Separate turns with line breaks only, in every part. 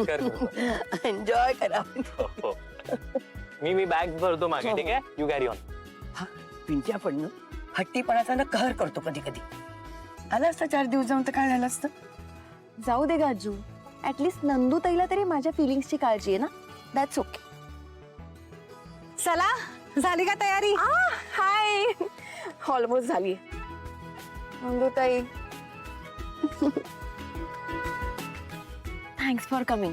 Enjoy करा.
मी bag भरतो मागे. ठीक आहे, यू कॅरी ऑन.
हा पिंट्या पण ना हट्टीपणाचा ना कहर करतो कधी कधी. आला असता 4 दिवस जाऊन तर काय झालं असतं.
जाऊ दे गाजू, ऍटलीस्ट नंदू ताईला तरी माझ्या फिलिंग्सची काळजी आहे ना. That's okay.
चला, झाली का तयारी?
हाय, ऑलमोस्ट झाली. नंदू ताई, थँक्स फॉर कमिंग.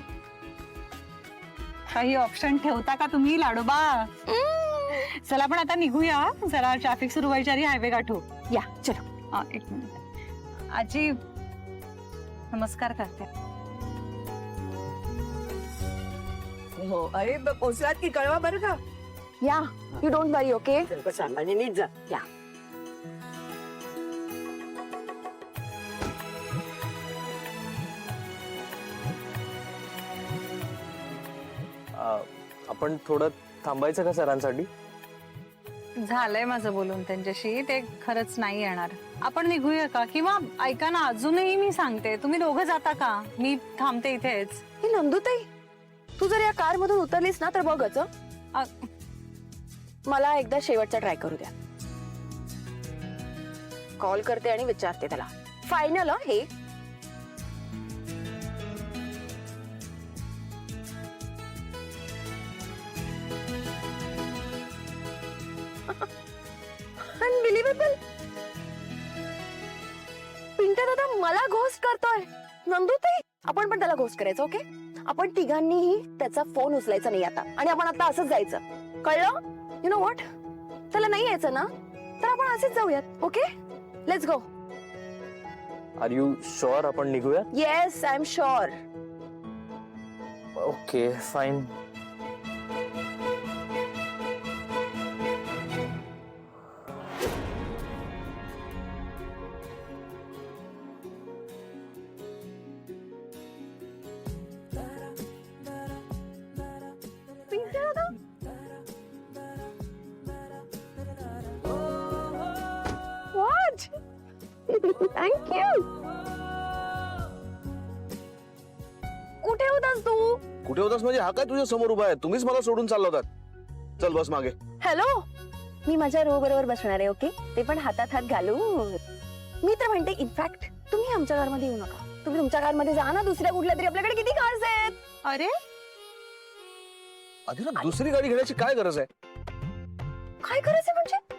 काही ऑप्शन ठेवता का तुम्ही लाडोबा? चला पण आता निघूया, जरा ट्रॅफिक सुरू व्हायच्या आधी हायवे गाठू.
या चलो.
एक मिनिट. आजी नमस्कार करते.
हो अरे पोचलात की कळवा बरं का.
या, यू डोंट वरी. ओके,
सामान्य नीट जा.
या.
आपण थोडं थांबायचं का सरांसाठी?
झालंय माझं बोलून त्यांच्याशी, ते खरंच नाही येणार. आपण निघूया का? किंवा ऐका ना, अजूनही मी सांगते, तुम्ही दोघं जाता का? मी थांबते इथेच.
हे नंदू ताई, तू जर या कार मधून उतरलीस ना तर बघच. मला एकदा शेवटचा ट्राय करू द्या. कॉल करते आणि विचारते त्याला. फायनल हे. अनबिलिव्हेबल. पिंट्या दादा मला घोस्ट करतोय. नंदू ताई, आपण पण त्याला घोस्ट करायचं. ओके, आपण तिघांनीही त्याचा फोन उचलायचा नाही आता, आणि आपण आता असंच जायचं. कळलं? यु नो व्हॉट, त्याला नाही यायचं ना तर आपण असेच जाऊयात. Okay, let's go.
Are you sure आपण निघूया?
Yes, I am sure.
Okay fine.
What? Thank you. कुठे होतास तू?
कुठे होतास म्हणजे हा काय तुझ्या समोर उभा आहे? तुम्हीच मला सोडून चालला होतात. चल बस मागे.
हॅलो, मी माझ्या रो बरोबर बसणार आहे. ओके, ते पण हातात हात घालून. मी तर म्हणते इनफॅक्ट तुम्ही आमच्या कारमध्ये येऊ नका. तुम्ही तुमच्या कारमध्ये जा ना. दुसऱ्या कुठल्या तरी, आपल्याकडे किती कार्स आहेत.
अरे
आधी ना दुसरी गाडी घेण्याची काय गरज आहे?
काय करायचं म्हणजे?